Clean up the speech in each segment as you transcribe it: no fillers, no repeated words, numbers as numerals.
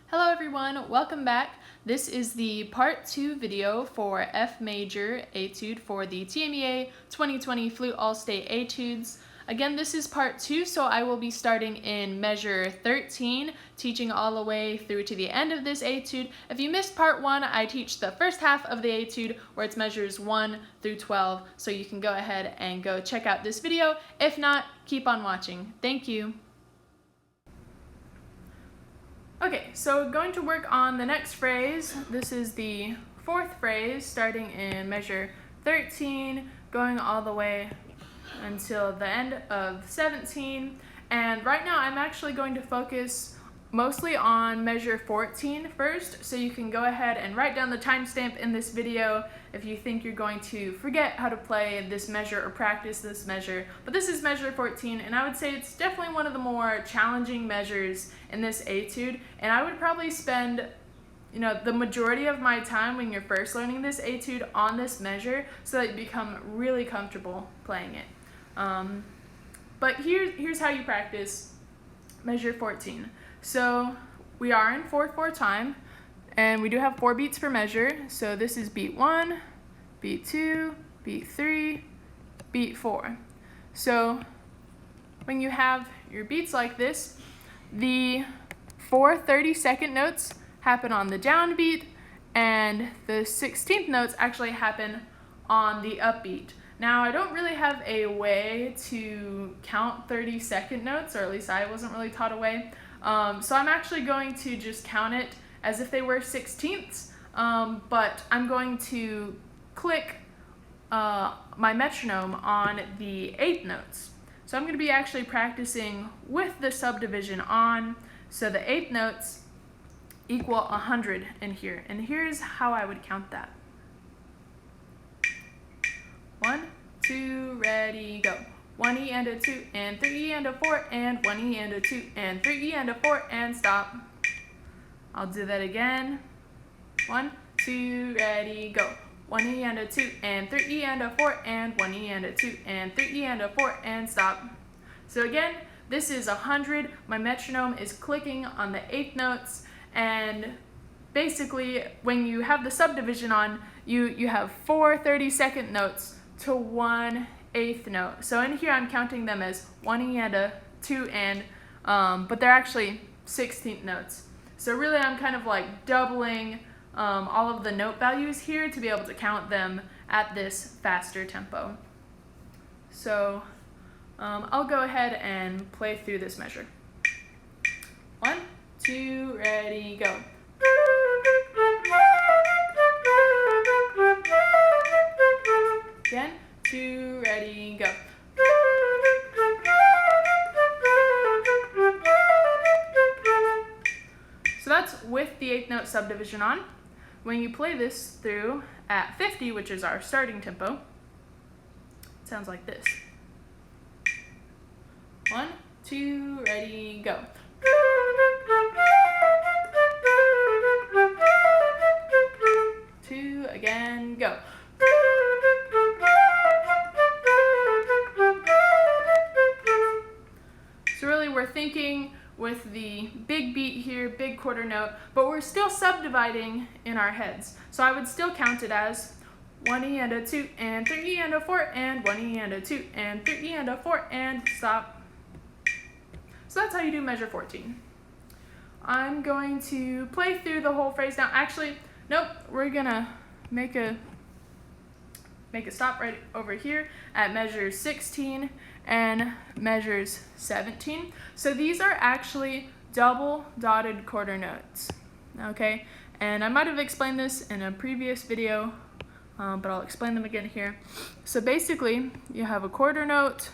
Hello everyone, welcome back. This is the part 2 video for F Major Etude for the TMEA 2020 Flute All-State Etudes. Again, this is part 2, so I will be starting in measure 13, teaching all the way through to the end of this etude. If you missed part 1, I teach the first half of the etude where it's measures 1 through 12, so you can go ahead and go check out this video. If not, keep on watching. Thank you. Okay, so going to work on the next phrase. This is the fourth phrase, starting in measure 13, going all the way until the end of 17. And right now I'm actually going to focus mostly on measure 14 first, so you can go ahead and write down the timestamp in this video if you think you're going to forget how to play this measure or practice this measure. But this is measure 14, and I would say it's definitely one of the more challenging measures in this etude, and I would probably spend the majority of my time when you're first learning this etude on this measure so that you become really comfortable playing it. But here's how you practice measure 14. So we are in 4/4 time, and we do have 4 beats per measure. So this is beat 1, beat 2, beat 3, beat 4. So when you have your beats like this, the 4 30-second notes happen on the downbeat, and the 16th notes actually happen on the upbeat. Now, I don't really have a way to count 30-second notes, or at least I wasn't really taught a way. So I'm actually going to just count it as if they were 16ths, but I'm going to click my metronome on the 8th notes. So I'm going to be actually practicing with the subdivision on, so the 8th notes equal 100 in here. And here's how I would count that. 1, 2, ready, go. 1 E and a 2 and 3 E and a 4 and 1 E and a 2 and 3 E and a 4 and stop. I'll do that again. 1, 2, ready, go. 1 E and a 2 and 3 E and a 4 and 1 E and a 2 and 3 E and a 4 and stop. So again, this is 100. My metronome is clicking on the 8th notes, and basically when you have the subdivision on, you have 4 30-second notes to 1 8th note. So in here I'm counting them as 1 E and a 2 and, but they're actually 16th notes. So really I'm kind of like doubling all of the note values here to be able to count them at this faster tempo. So I'll go ahead and play through this measure. 1, 2, ready, go. Again. 2, ready, go. So that's with the 8th note subdivision on. When you play this through at 50, which is our starting tempo, it sounds like this. 1, 2, ready, go. 2, again, go. So really we're thinking with the big beat here, big quarter note, but we're still subdividing in our heads. So I would still count it as 1 E and a 2 and 3 E and a 4 and 1 E and a 2 and 3 E and a 4 and stop. So that's how you do measure 14. I'm going to play through the whole phrase now. Actually, nope, we're gonna make a stop right over here at measure 16 and measures 17. So these are actually double dotted quarter notes, okay? And I might have explained this in a previous video, but I'll explain them again here. So basically, you have a quarter note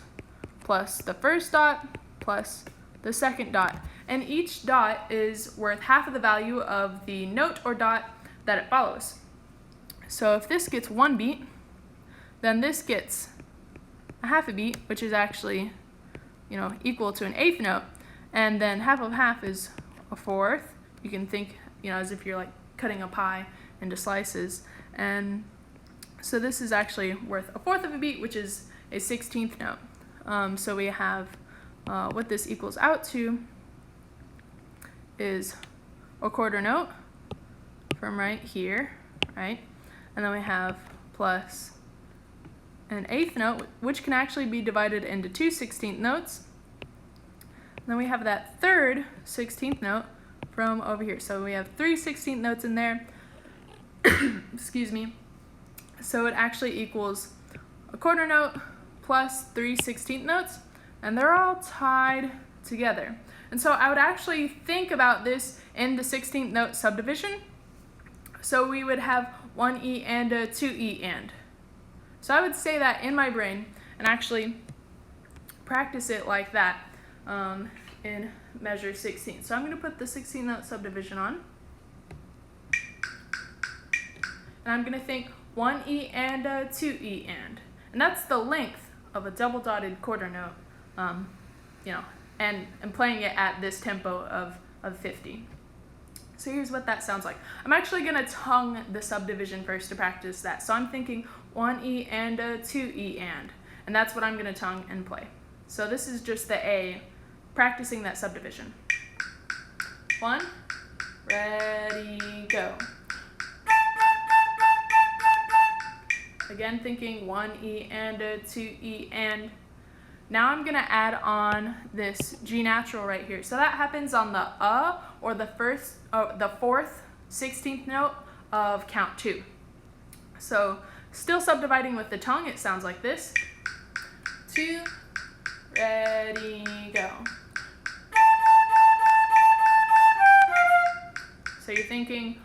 plus the first dot plus the second dot, and each dot is worth half of the value of the note or dot that it follows. So if this gets 1 beat, then this gets a half a beat, which is actually, equal to an 8th note, and then half of half is a 4th. You can think, as if you're like cutting a pie into slices, and so this is actually worth a 4th of a beat, which is a 16th note. So we have what this equals out to is a quarter note from right here, right? And then we have plus an eighth note, which can actually be divided into two 16th notes. And then we have that third 16th note from over here. So we have three 16th notes in there. Excuse me. So it actually equals a quarter note plus three 16th notes, and they're all tied together. And so I would actually think about this in the 16th note subdivision. So we would have one E and a two E and. So I would say that in my brain and actually practice it like that in measure 16. So I'm going to put the 16th note subdivision on. And I'm going to think one E and a two E and. And that's the length of a double dotted quarter note, and playing it at this tempo of 50. So here's what that sounds like. I'm actually going to tongue the subdivision first to practice that. So I'm thinking one E and a two E and that's what I'm going to tongue and play. So this is just the A, practicing that subdivision. 1, ready, go. Again, thinking one E and a two E and. Now I'm going to add on this G natural right here. So that happens on the or the fourth 16th note of count 2. So still subdividing with the tongue, it sounds like this. 2, ready, go. So you're thinking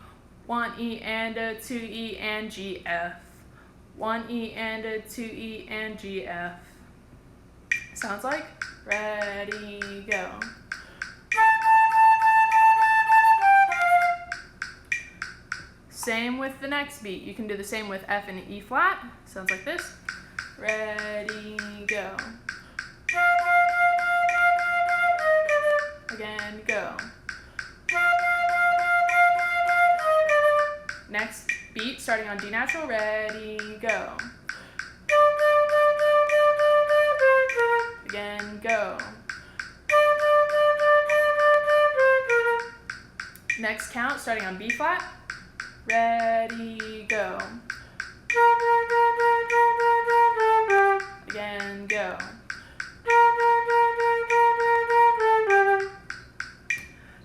one E and a two E and G F. One E and a two E and G F. Sounds like ready, go. Same with the next beat. You can do the same with F and E flat. Sounds like this. Ready, go. Again, go. Next beat, starting on D natural. Ready, go. Again, go. Next count, starting on B flat. Ready, go. Again, go.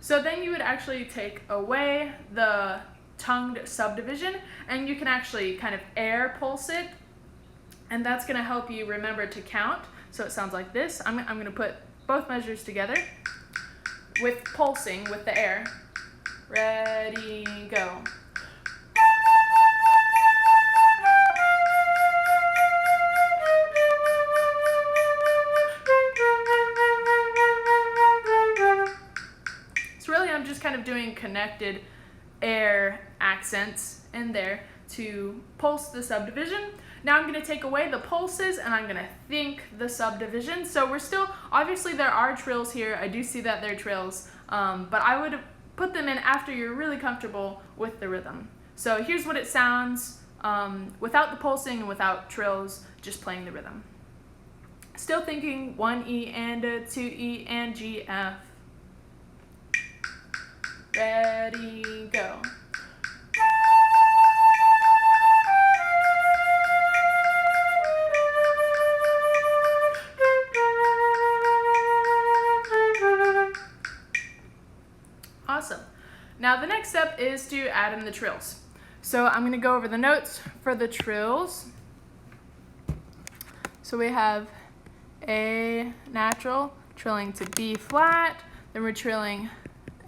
So then you would actually take away the tongued subdivision and you can actually kind of air pulse it, and that's going to help you remember to count. So it sounds like this. I'm going to put both measures together with pulsing with the air. Ready, go. So really I'm just kind of doing connected air accents in there to pulse the subdivision. Now I'm going to take away the pulses and I'm going to think the subdivision. So we're still, obviously there are trills here. I do see that they're trills, but I would put them in after you're really comfortable with the rhythm. So here's what it sounds without the pulsing and without trills, just playing the rhythm. Still thinking one E and a two E and G, F. Ready, go. Awesome. Now the next step is to add in the trills. So I'm going to go over the notes for the trills. So we have A natural trilling to B flat, then we're trilling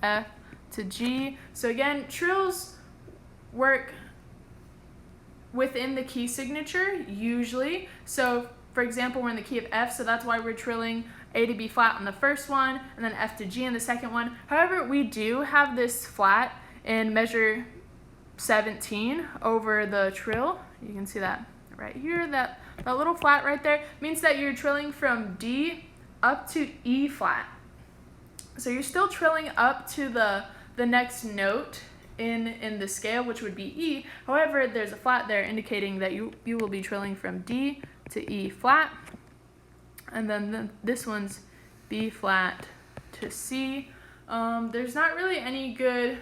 F to G. So again, trills work within the key signature usually. So for example, we're in the key of F, so that's why we're trilling A to B flat on the first one and then F to G in the second one. However, we do have this flat in measure 17 over the trill. You can see that right here, that little flat right there means that you're trilling from D up to E flat. So you're still trilling up to the next note in the scale, which would be E. However, there's a flat there indicating that you will be trilling from D to E flat. And then this one's B flat to C. There's not really any good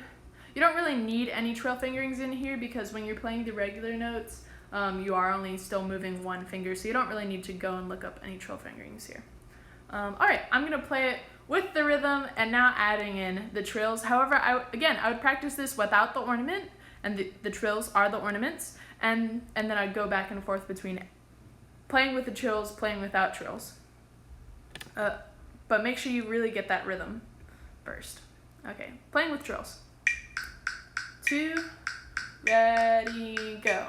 You don't really need any trill fingerings in here because when you're playing the regular notes, you are only still moving one finger, so you don't really need to go and look up any trill fingerings here. All right, I'm gonna play it with the rhythm and now adding in the trills. However, I would practice this without the ornament, and the trills are the ornaments, and then I'd go back and forth between playing with the trills, playing without trills. But make sure you really get that rhythm first. Okay, playing with trills. 2, ready, go.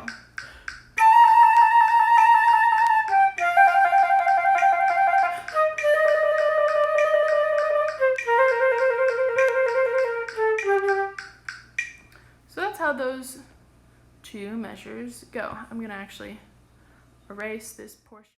So that's how those 2 measures go. I'm gonna actually erase this portion.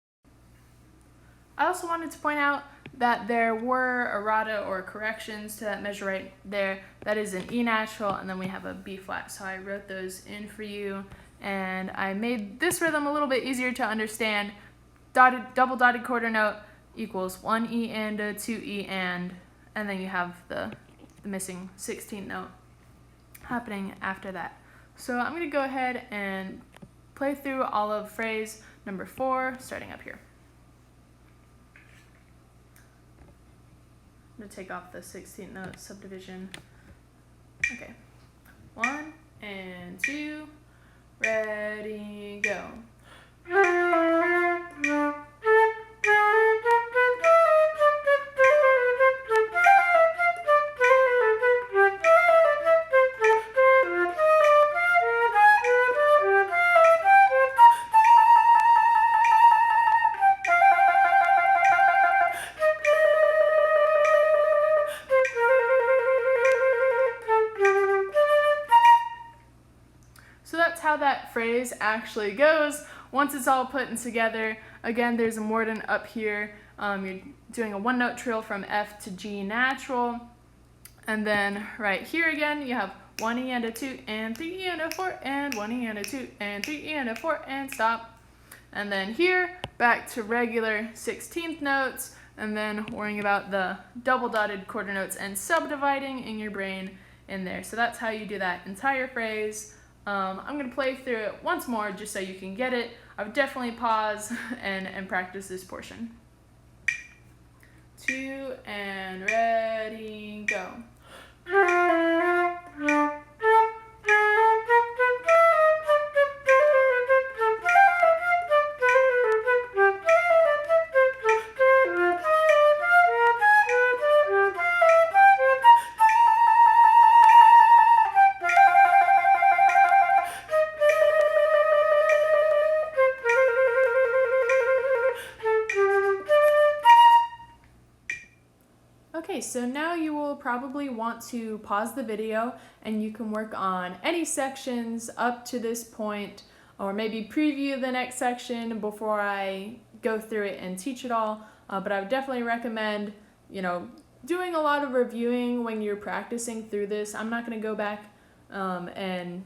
I also wanted to point out that there were errata or corrections to that measure right there. That is an E natural, and then we have a B flat. So I wrote those in for you, and I made this rhythm a little bit easier to understand. Double dotted quarter note equals 1 E and a 2 E and then you have the missing 16th note happening after that. So I'm gonna go ahead and play through all of phrase number 4, starting up here. I'm gonna take off the 16th note subdivision. Okay, 1 and 2, ready, go. So that's how that phrase actually goes. Once it's all put in together, again, there's a mordent up here. You're doing a 1-note trill from F to G natural. And then right here again, you have 1 E and a 2 and 3 E and a 4 and 1 E and a 2 and 3 E and a 4 and stop. And then here, back to regular 16th notes, and then worrying about the double dotted quarter notes and subdividing in your brain in there. So that's how you do that entire phrase. I'm going to play through it once more just so you can get it. I would definitely pause and practice this portion. 2 and ready, go. Okay, so now you will probably want to pause the video and you can work on any sections up to this point, or maybe preview the next section before I go through it and teach it all. But I would definitely recommend, doing a lot of reviewing when you're practicing through this. I'm not going to go back and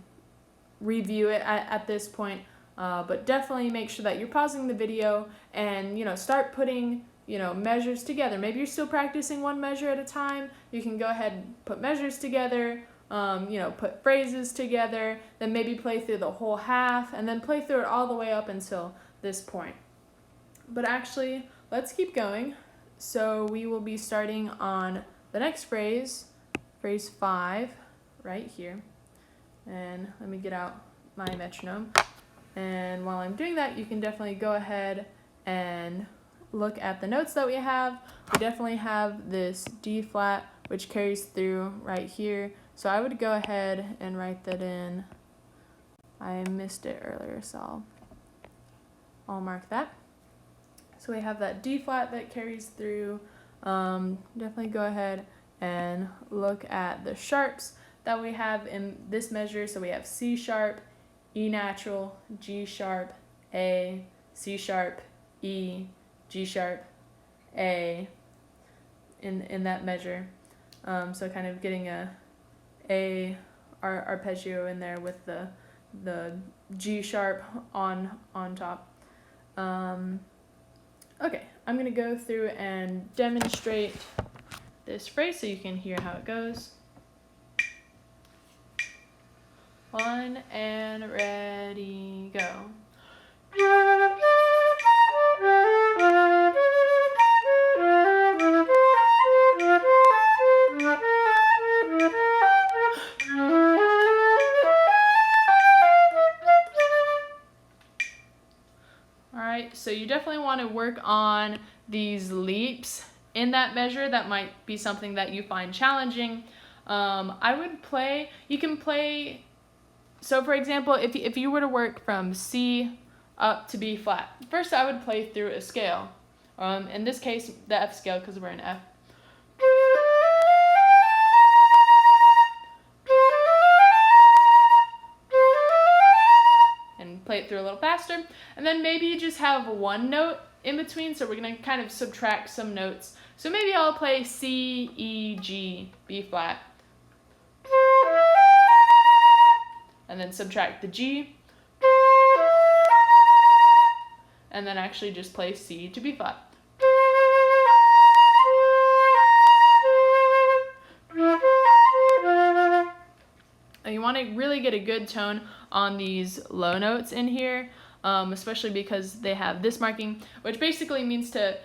review it at this point, but definitely make sure that you're pausing the video and, start putting measures together. Maybe you're still practicing one measure at a time. You can go ahead and put measures together, put phrases together, then maybe play through the whole half, and then play through it all the way up until this point. But actually, let's keep going. So we will be starting on the next phrase, phrase 5, right here. And let me get out my metronome. And while I'm doing that, you can definitely go ahead and look at the notes that we have. We definitely have this D flat, which carries through right here. So I would go ahead and write that in. I missed it earlier, so I'll mark that. So we have that D flat that carries through. Definitely go ahead and look at the sharps that we have in this measure. So we have C sharp, E natural, G sharp, A, C sharp, E, G sharp, A in that measure. So kind of getting a arpeggio in there with the G sharp on top. Okay, I'm gonna go through and demonstrate this phrase so you can hear how it goes. 1 and ready, go. Alright, so you definitely want to work on these leaps in that measure. That might be something that you find challenging. You can play, so for example, if you were to work from C up to B flat, first I would play through a scale. In this case, the F scale, because we're in F. And play it through a little faster. And then maybe you just have one note in between, so we're going to kind of subtract some notes. So maybe I'll play C, E, G, B flat. And then subtract the G. And then actually just play C to B flat. And you want to really get a good tone on these low notes in here, especially because they have this marking, which basically means to,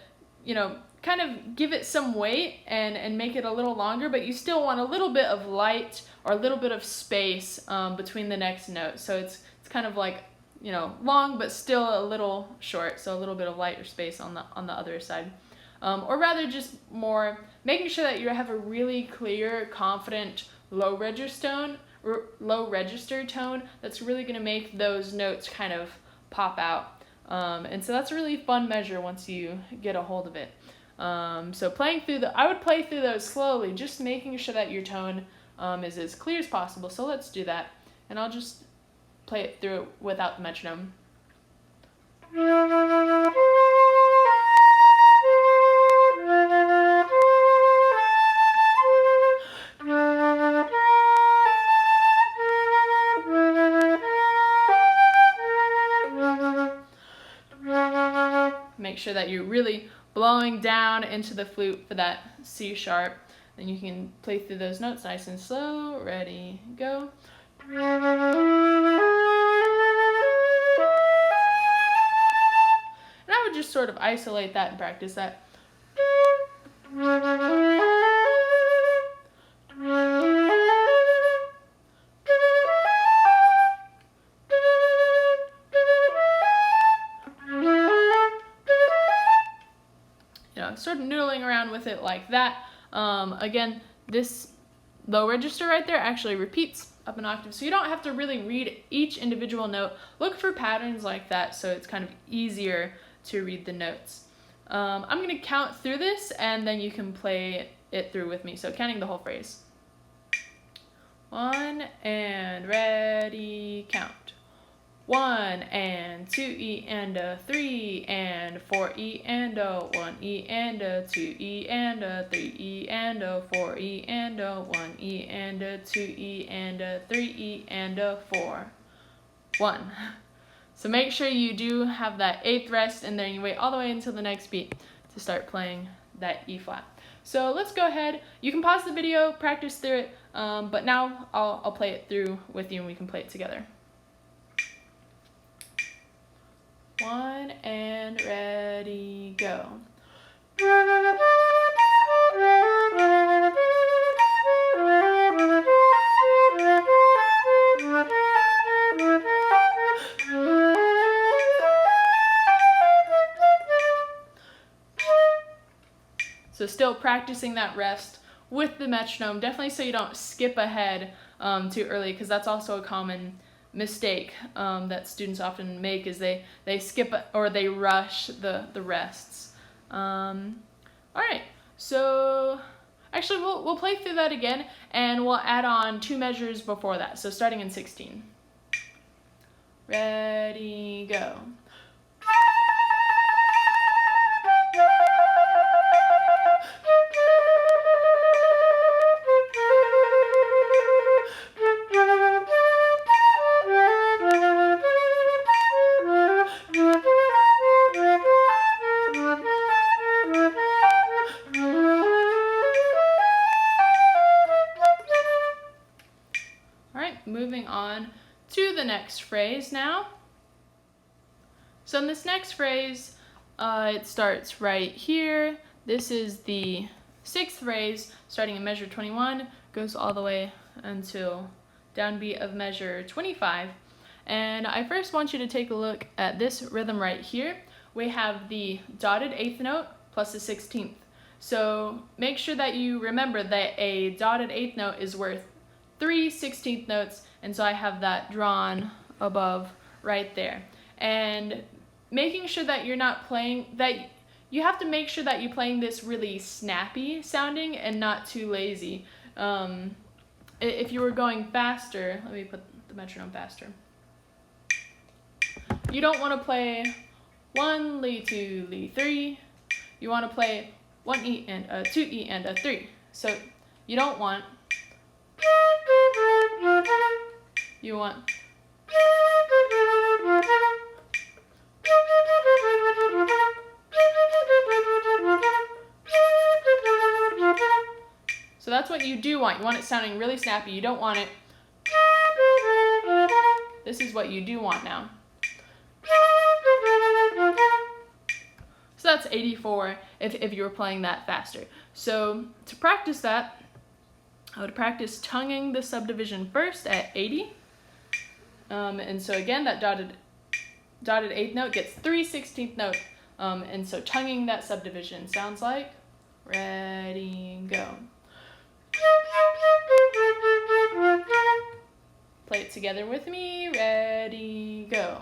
kind of give it some weight and make it a little longer, but you still want a little bit of light or a little bit of space between the next note. So it's kind of like, long but still a little short, so a little bit of light or space on the other side. Or rather just more making sure that you have a really clear, confident low register tone that's really going to make those notes kind of pop out. And so that's a really fun measure once you get a hold of it. So I would play through those slowly, just making sure that your tone is as clear as possible. So let's do that. And I'll just play it through without the metronome. Make sure that you're really blowing down into the flute for that C sharp. Then you can play through those notes nice and slow. Ready, go. And I would just sort of isolate that and practice that. Sort of noodling around with it like that. Again, this low register right there actually repeats up an octave, so you don't have to really read each individual note. Look for patterns like that so it's kind of easier to read the notes. I'm going to count through this and then you can play it through with me, so counting the whole phrase. 1 and ready, count. 1 and 2 E and a 3 and 4 E and a 1 E and a 2 E and a 3 E and a 4 E and a 1 E and a 2 E and a 3 E and a 4. 1. So make sure you do have that 8th rest and then you wait all the way until the next beat to start playing that E flat. So let's go ahead. You can pause the video, practice through it, but now I'll play it through with you and we can play it together. 1 and ready, go. So still practicing that rest with the metronome, definitely so you don't skip ahead too early, because that's also a common mistake that students often make, is they skip or they rush the rests. All right, so actually we'll play through that again and we'll add on 2 measures before that, so starting in 16. Ready, go. All right, moving on to the next phrase now. So in this next phrase, it starts right here. This is the 6th phrase, starting in measure 21, goes all the way until downbeat of measure 25. And I first want you to take a look at this rhythm right here. We have the dotted 8th note plus the 16th. So make sure that you remember that a dotted 8th note is worth 3 16th notes, and so I have that drawn above right there. And making sure that you're not playing, that you have to make sure that you're playing this really snappy sounding and not too lazy. If you were going faster, let me put the metronome faster. You don't want to play 1, Lee, 2, Lee, 3. You want to play 1 E and a 2 E and a 3. So you don't want, you want, so that's what you do want. You want it sounding really snappy. You don't want it, this is what you do want now. So that's 84 if you were playing that faster. So to practice that, I would practice tonguing the subdivision first at 80. And so again, that dotted 8th note gets 3 16th note. And so tonguing that subdivision sounds like, ready, go. Play it together with me, ready, go.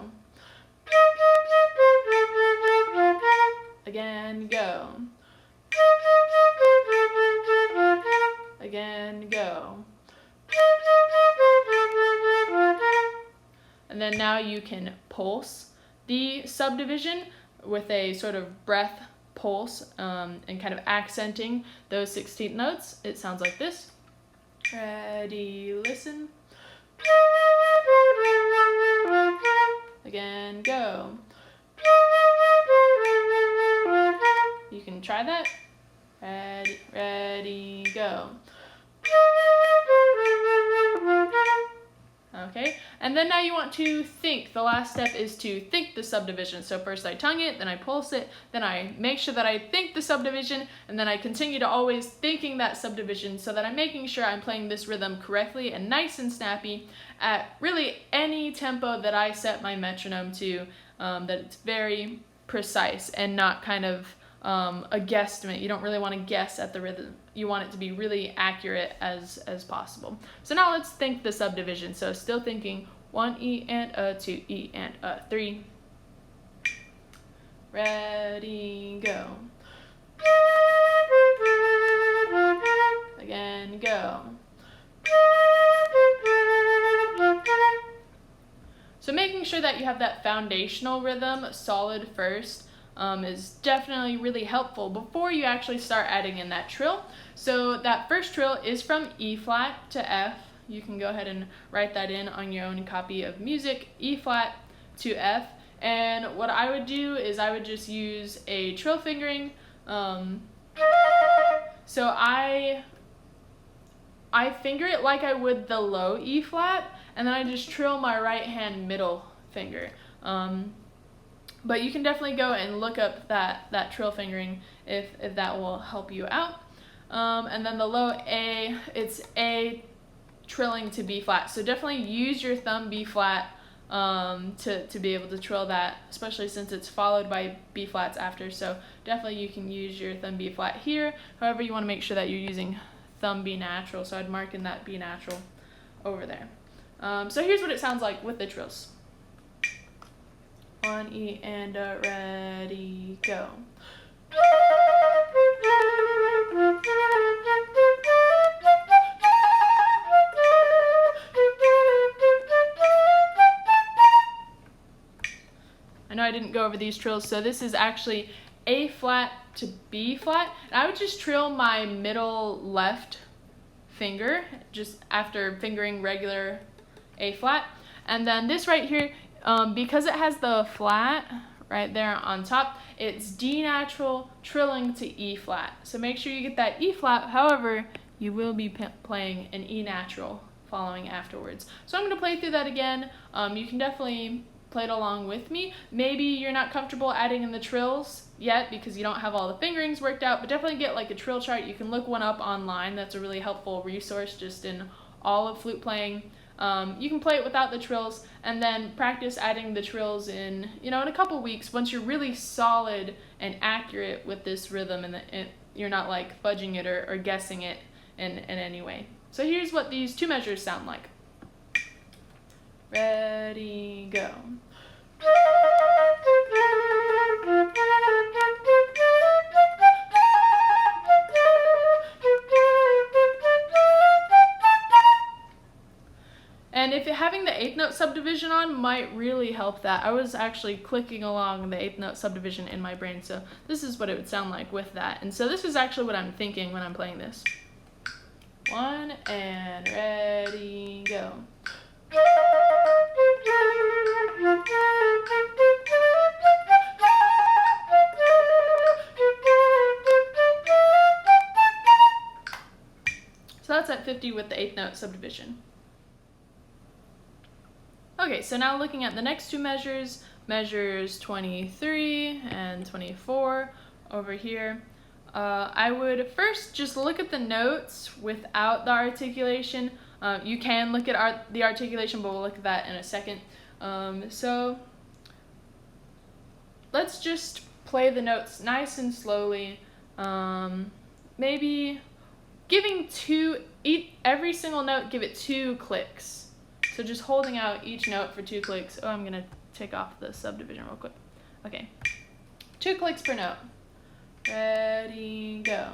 Again, go. Again, go. And then now you can pulse the subdivision with a sort of breath pulse and kind of accenting those 16th notes. It sounds like this. Ready, listen. Again, go. You can try that. Ready, ready, go. Okay, and then now you want to think. The last step is to think the subdivision. So first I tongue it, then I pulse it, then I make sure that I think the subdivision, and then I continue to always thinking that subdivision so that I'm making sure I'm playing this rhythm correctly and nice and snappy at really any tempo that I set my metronome to, that it's very precise and not kind of a guesstimate. You don't really want to guess at the rhythm. You want it to be really accurate as possible. So now let's think the subdivision. So still thinking 1 E and a 2 E and a 3. Ready, go. Again, go. So making sure that you have that foundational rhythm solid first is definitely really helpful before you actually start adding in that trill. So that first trill is from E flat to F. You can go ahead and write that in on your own copy of music, E flat to F. And what I would do is I would just use a trill fingering. So I finger it like I would the low E flat, and then I just trill my right hand middle finger. But you can definitely go and look up that trill fingering if that will help you out. And then the low A, it's A trilling to B flat. So definitely use your thumb B flat to be able to trill that, especially since it's followed by B flats after. So definitely you can use your thumb B flat here. However, you want to make sure that you're using thumb B natural. So I'd mark in that B natural over there. So here's what it sounds like with the trills. 1 E and a ready, go. I know I didn't go over these trills, so this is actually A flat to B flat. And I would just trill my middle left finger just after fingering regular A flat. And then this right here, because it has the flat right there on top, it's D natural trilling to E flat. So make sure you get that E flat. However, you will be playing an E natural following afterwards. So I'm going to play through that again. You can definitely play it along with me. Maybe you're not comfortable adding in the trills yet because you don't have all the fingerings worked out, but definitely get like a trill chart. You can look one up online. That's a really helpful resource just in all of flute playing. You can play it without the trills and then practice adding the trills in, in a couple weeks once you're really solid and accurate with this rhythm and you're not like fudging it or guessing it in any way. So here's what these two measures sound like. Ready, go. And if having the eighth note subdivision on might really help that. I was actually clicking along the eighth note subdivision in my brain, so this is what it would sound like with that. And so this is actually what I'm thinking when I'm playing this. 1 and ready, go. So that's at 50 with the eighth note subdivision. Okay, so now looking at the next two measures, measures 23 and 24 over here. I would first just look at the notes without the articulation. You can look at the articulation, but we'll look at that in a second. So let's just play the notes nice and slowly. Maybe giving every single note, give it 2 clicks. So just holding out each note for 2 clicks. Oh, I'm going to take off the subdivision real quick. Okay. 2 clicks per note. Ready, go.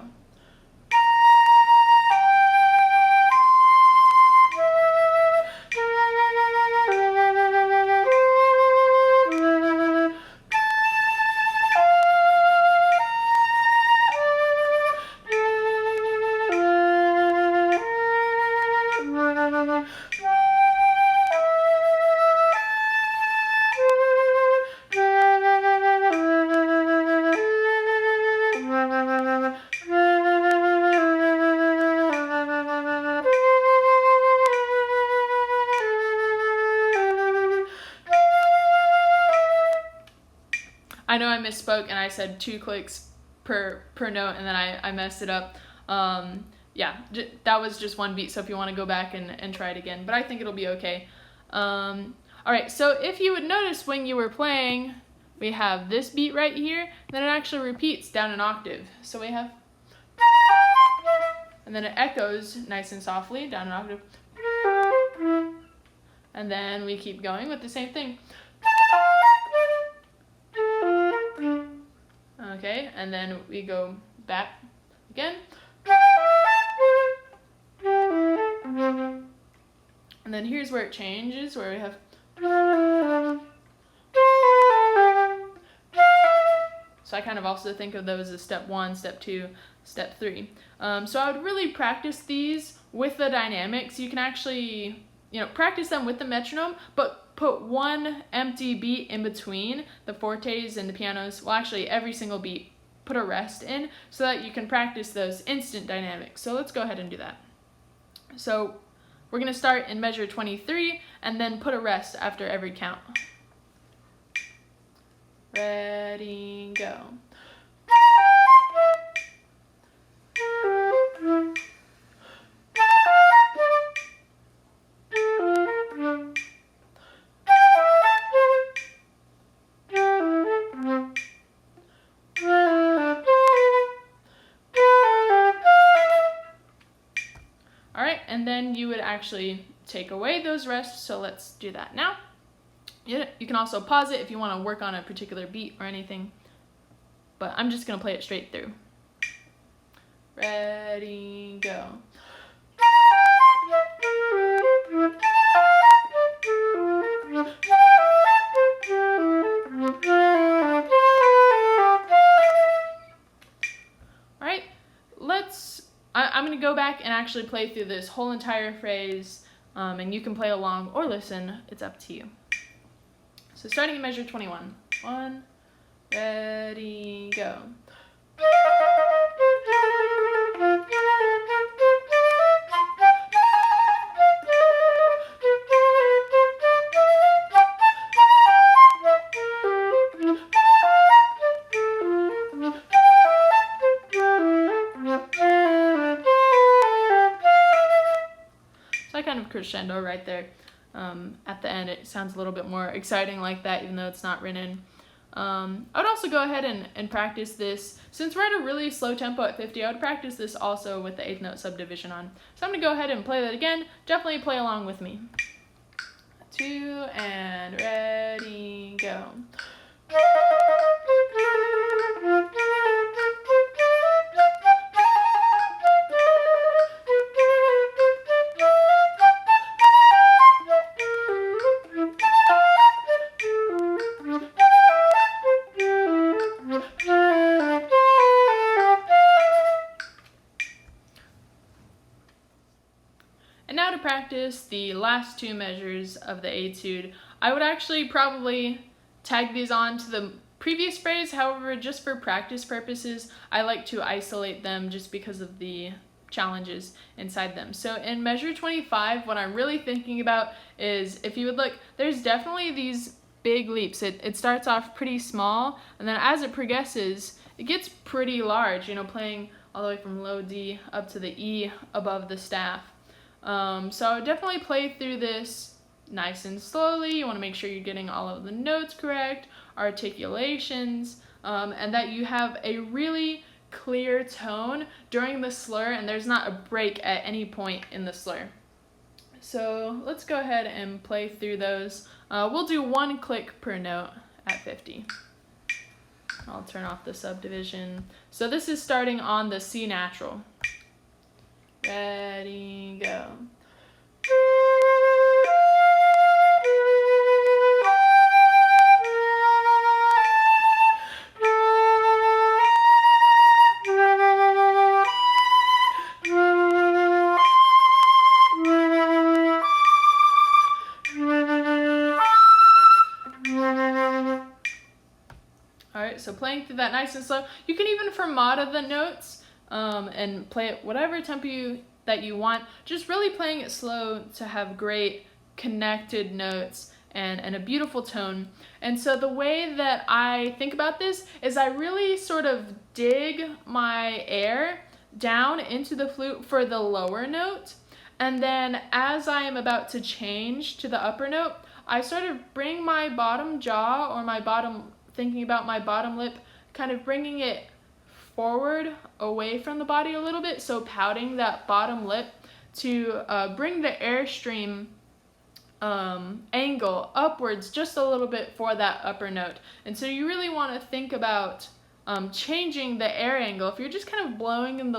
I know I misspoke and I said 2 clicks per note and then I messed it up. Yeah, that was just one beat, so if you want to go back and try it again, but I think it'll be okay. Alright, so if you would notice when you were playing, we have this beat right here, then it actually repeats down an octave. So we have, and then it echoes nice and softly down an octave, and then we keep going with the same thing. Okay, and then we go back again. And then here's where it changes, where we have. So I kind of also think of those as step 1, step 2, step 3. So I would really practice these with the dynamics. You can actually, practice them with the metronome, but put one empty beat in between the fortes and the pianos. Well, actually, every single beat, put a rest in so that you can practice those instant dynamics. So let's go ahead and do that. So we're going to start in measure 23 and then put a rest after every count. Ready, go. And then you would actually take away those rests, so let's do that now. You can also pause it if you want to work on a particular beat or anything, but I'm just going to play it straight through. Ready, go. Alright, I'm going to go back and actually play through this whole entire phrase, and you can play along or listen. It's up to you. So starting in measure 21. 1, ready, go. that kind of crescendo right there. At the end, it sounds a little bit more exciting like that, even though it's not written. I would also go ahead and practice this. Since we're at a really slow tempo at 50, I would practice this also with the 8th note subdivision on. So I'm going to go ahead and play that again. Definitely play along with me. 2 and ready, go. And now to practice the last 2 measures of the etude, I would actually probably tag these on to the previous phrase. However, just for practice purposes, I like to isolate them just because of the challenges inside them. So in measure 25, what I'm really thinking about is, if you would look, there's definitely these big leaps. It starts off pretty small, and then as it progresses, it gets pretty large, playing all the way from low D up to the E above the staff. So I would definitely play through this nice and slowly. You want to make sure you're getting all of the notes correct, articulations, and that you have a really clear tone during the slur and there's not a break at any point in the slur. So let's go ahead and play through those. We'll do 1 click per note at 50. I'll turn off the subdivision. So this is starting on the C natural. Ready, go. Alright, so playing through that nice and slow. You can even fermata the notes and play it whatever tempo that you want. Just really playing it slow to have great connected notes and a beautiful tone. And so the way that I think about this is I really sort of dig my air down into the flute for the lower note, and then as I am about to change to the upper note, I sort of bring my bottom jaw or my bottom, thinking about my bottom lip, kind of bringing it forward away from the body a little bit, so pouting that bottom lip to bring the airstream angle upwards just a little bit for that upper note. And so you really want to think about changing the air angle. If you're just kind of blowing in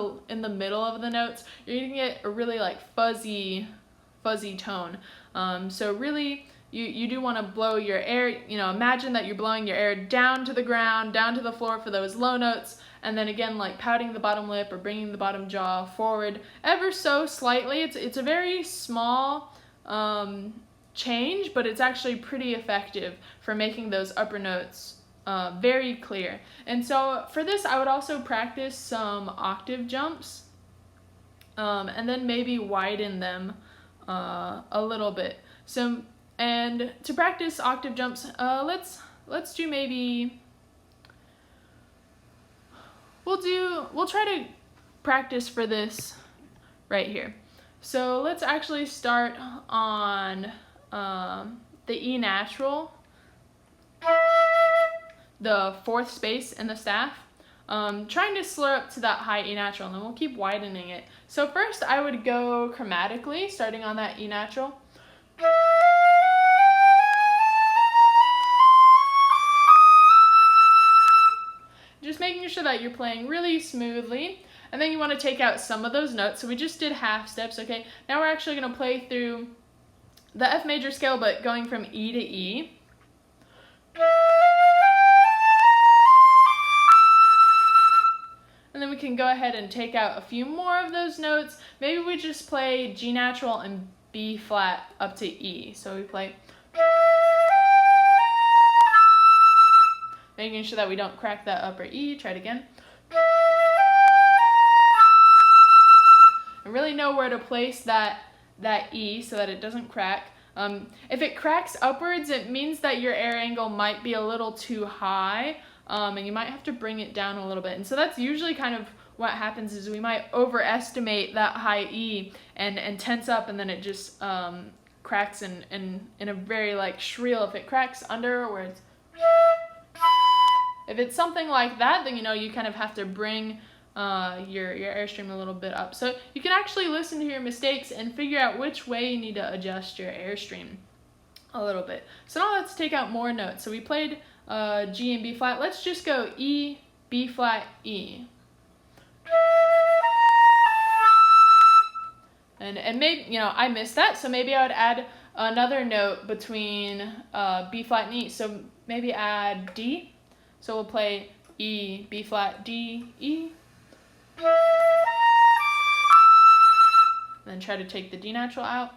the middle of the notes, you're going to get a really like fuzzy tone. So really you do want to blow your air, imagine that you're blowing your air down to the ground, down to the floor for those low notes, and then again like pouting the bottom lip or bringing the bottom jaw forward ever so slightly. It's a very small change, but it's actually pretty effective for making those upper notes very clear. And so for this, I would also practice some octave jumps and then maybe widen them a little bit. So, and to practice octave jumps, let's do maybe, we'll try to practice for this right here. So let's actually start on the E natural, the 4th space in the staff, trying to slur up to that high E natural, and then we'll keep widening it. So first I would go chromatically, starting on that E natural. Just making sure that you're playing really smoothly, and then you want to take out some of those notes. So we just did half steps, okay? Now we're actually going to play through the F major scale, but going from E to E. And then we can go ahead and take out a few more of those notes. Maybe we just play G natural and B flat up to E. So we play, making sure that we don't crack that upper E. Try it again. And really know where to place that E so that it doesn't crack. If it cracks upwards, it means that your air angle might be a little too high, and you might have to bring it down a little bit. And so that's usually kind of what happens is we might overestimate that high E and tense up, and then it just cracks in a very like shrill. If it cracks under, where it's, if it's something like that, then you kind of have to bring your airstream a little bit up. So you can actually listen to your mistakes and figure out which way you need to adjust your airstream a little bit. So now let's take out more notes. So we played G and B flat. Let's just go E, B flat, E. And maybe, I missed that, so maybe I would add another note between B flat and E. So maybe add D. So we'll play E, B flat, D, E. And then try to take the D natural out.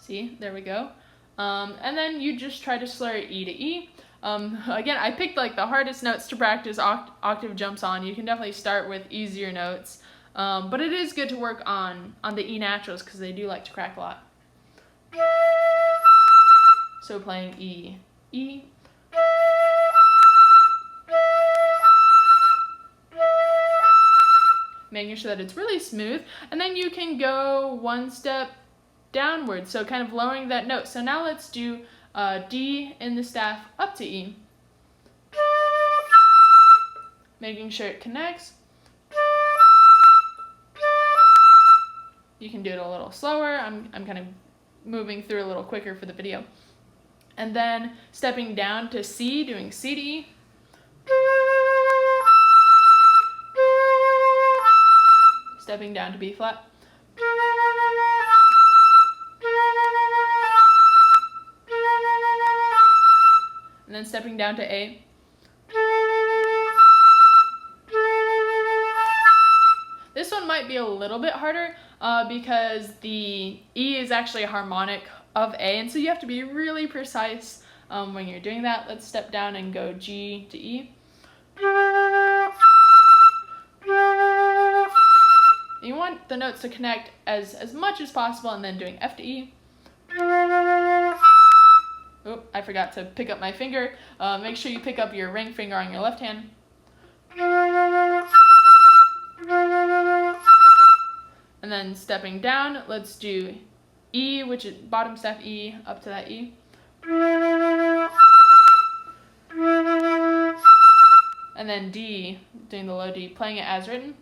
See, there we go. And then you just try to slur E to E. Again, I picked like the hardest notes to practice octave jumps on. You can definitely start with easier notes. But it is good to work on the E naturals because they do like to crack a lot. So playing E, E. Making sure that it's really smooth. And then you can go one step downward, so kind of lowering that note. So now let's do D in the staff up to E. Making sure it connects. You can do it a little slower. I'm kind of moving through a little quicker for the video. And then stepping down to C, doing C to E. Stepping down to B flat. And then stepping down to A. This one might be a little bit harder because the E is actually a harmonic of A, and so you have to be really precise when you're doing that. Let's step down and go G to E. You want the notes to connect as much as possible, and then doing F to E. Oh, I forgot to pick up my finger. Make sure you pick up your ring finger on your left hand. And then stepping down, let's do E, which is bottom staff E, up to that E. And then D, doing the low D, playing it as written.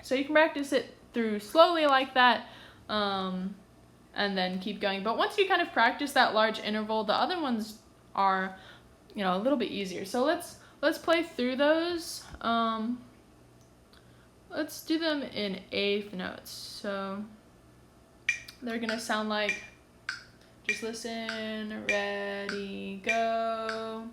So you can practice it through slowly like that, and then keep going. But once you kind of practice that large interval, the other ones are, a little bit easier. So let's play through those. Let's do them in eighth notes. So they're gonna sound like, just listen, ready, go.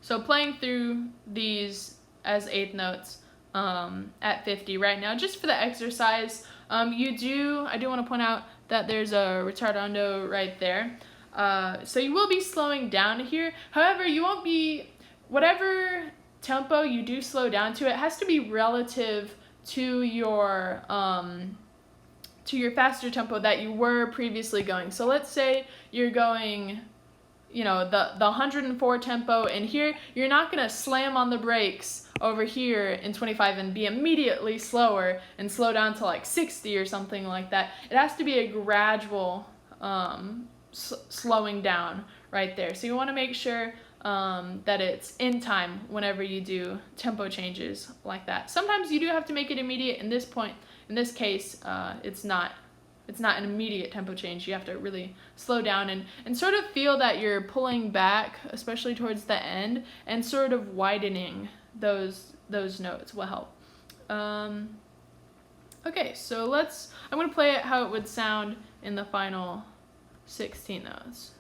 So playing through these as eighth notes at 50 right now, just for the exercise. I do want to point out that there's a retardando right there. So you will be slowing down here. However, you won't be, whatever tempo you do slow down to, it has to be relative to your faster tempo that you were previously going. So let's say you're going, the 104 tempo in here, you're not going to slam on the brakes over here in 25 and be immediately slower and slow down to like 60 or something like that. It has to be a gradual slowing down right there. So you want to make sure that it's in time whenever you do tempo changes like that. Sometimes you do have to make it immediate. In this case, it's not an immediate tempo change. You have to really slow down and sort of feel that you're pulling back, especially towards the end, and sort of widening those notes will help. Okay, so I'm going to play it how it would sound in the final 16 notes.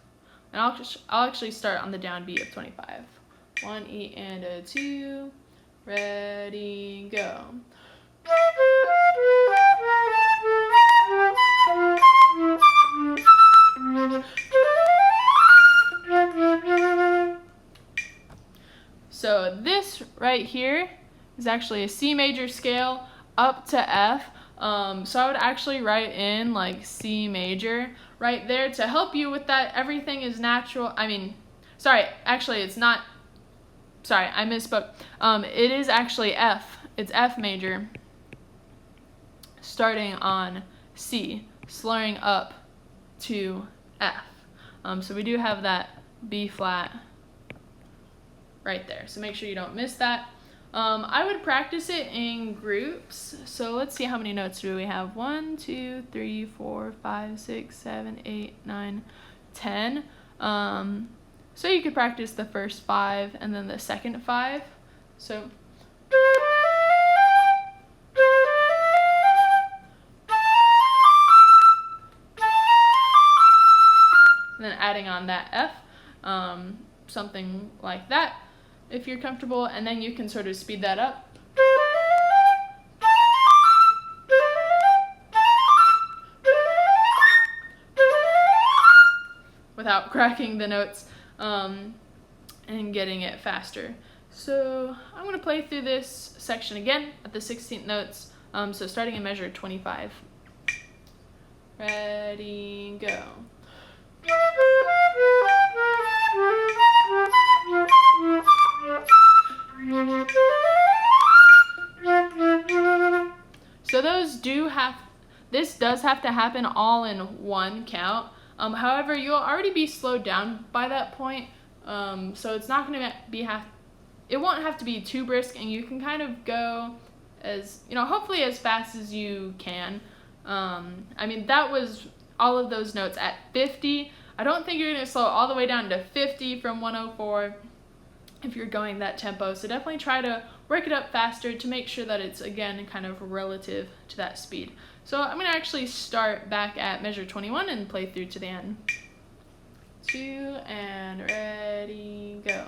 And I'll actually start on the downbeat of 25. 1 E and a 2, ready, go. So this right here is actually a C major scale up to F. So I would actually write in like C major right there to help you with that. Everything is natural. Actually it's not. Sorry, I misspoke. It is actually F. It's F major, starting on C, slurring up to F. So we do have that B flat right there. So make sure you don't miss that. I would practice it in groups. So let's see, how many notes do we have? 1, 2, 3, 4, 5, 6, 7, 8, 9, 10. So you could practice the first 5 and then the second 5. So and then adding on that F, something like that if you're comfortable, and then you can sort of speed that up. Without cracking the notes, and getting it faster. So I'm going to play through this section again at the 16th notes, so starting in measure 25. Ready, go. So this does have to happen all in one count. However, you'll already be slowed down by that point, so it's not going to it won't have to be too brisk, and you can kind of go as, hopefully as fast as you can. That was all of those notes at 50. I don't think you're going to slow all the way down to 50 from 104 if you're going that tempo, so definitely try to work it up faster to make sure that it's, again, kind of relative to that speed. So I'm going to actually start back at measure 21 and play through to the end. 2, and ready, go.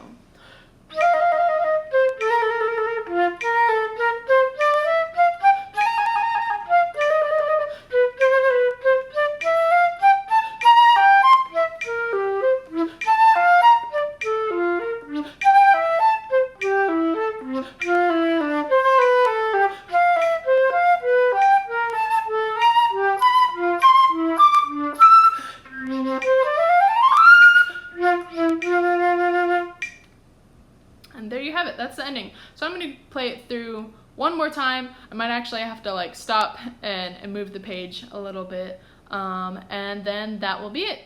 And there you have it. That's the ending. So I'm going to play it through one more time. I might actually have to stop and move the page a little bit, and then that will be it.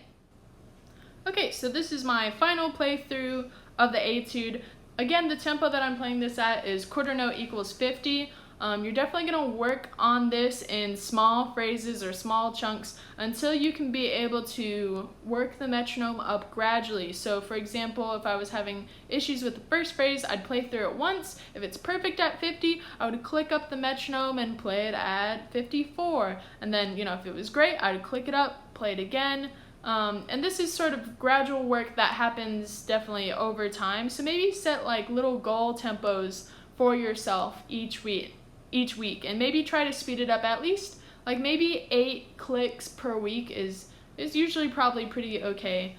Okay, so this is my final playthrough of the etude. Again, the tempo that I'm playing this at is quarter note equals 50. You're definitely going to work on this in small phrases or small chunks until you can be able to work the metronome up gradually. So for example, if I was having issues with the first phrase, I'd play through it once. If it's perfect at 50, I would click up the metronome and play it at 54. And then, if it was great, I'd click it up, play it again. And this is sort of gradual work that happens definitely over time. So maybe set little goal tempos for yourself each week, and maybe try to speed it up at least maybe 8 clicks per week is usually probably pretty okay,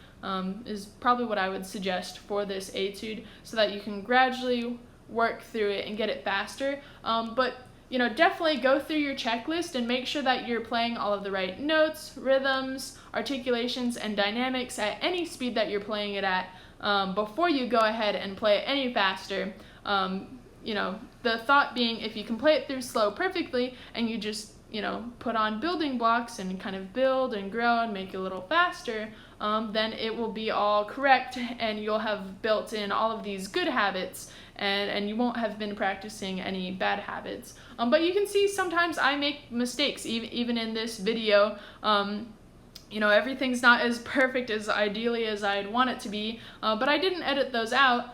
is probably what I would suggest for this etude, so that you can gradually work through it and get it faster. But definitely go through your checklist and make sure that you're playing all of the right notes, rhythms, articulations, and dynamics at any speed that you're playing it at, before you go ahead and play it any faster. The thought being, if you can play it through slow perfectly and you just, put on building blocks and kind of build and grow and make it a little faster, then it will be all correct and you'll have built in all of these good habits, and you won't have been practicing any bad habits. But you can see sometimes I make mistakes, even in this video. Everything's not as perfect as ideally as I'd want it to be, but I didn't edit those out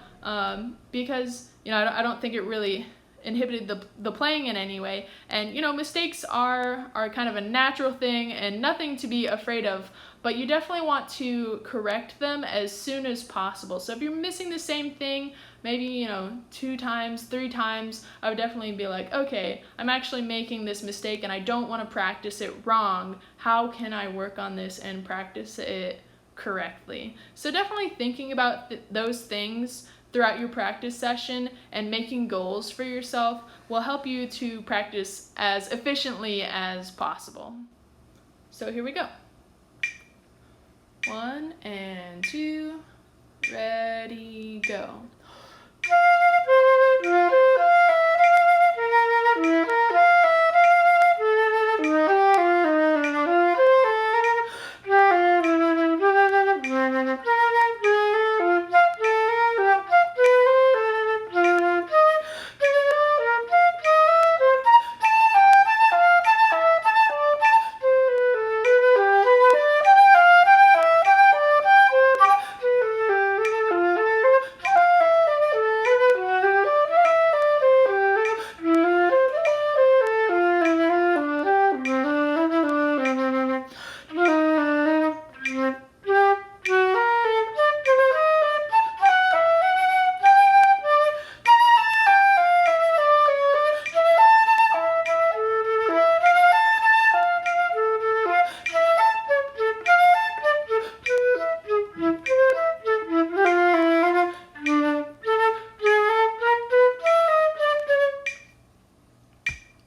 because I don't think it really inhibited the playing in any way. And mistakes are kind of a natural thing and nothing to be afraid of, but you definitely want to correct them as soon as possible. So if you're missing the same thing maybe 2 times, 3 times, I would definitely be like, okay, I'm actually making this mistake and I don't want to practice it wrong. How can I work on this and practice it correctly? So definitely thinking about those things throughout your practice session and making goals for yourself will help you to practice as efficiently as possible. So here we go. 1 and 2, ready, go.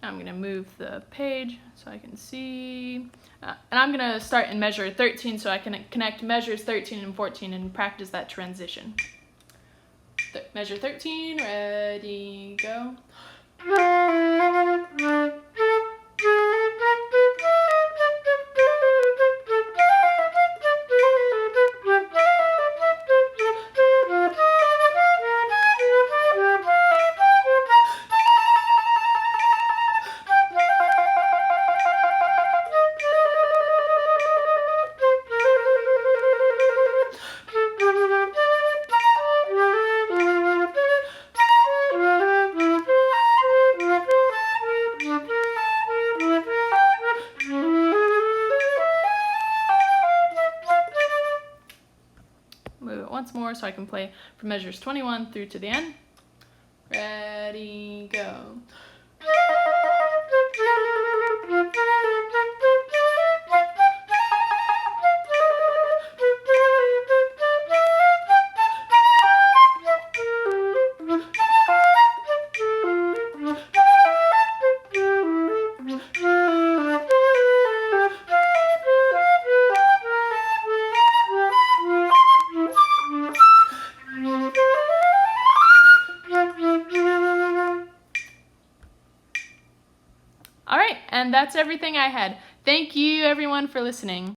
I'm going to move the page so I can see. And I'm going to start in measure 13 so I can connect measures 13 and 14 and practice that transition. Measure 13, ready, go. Move it once more so I can play from measures 21 through to the end. Ready, go. All right, and that's everything I had. Thank you everyone for listening.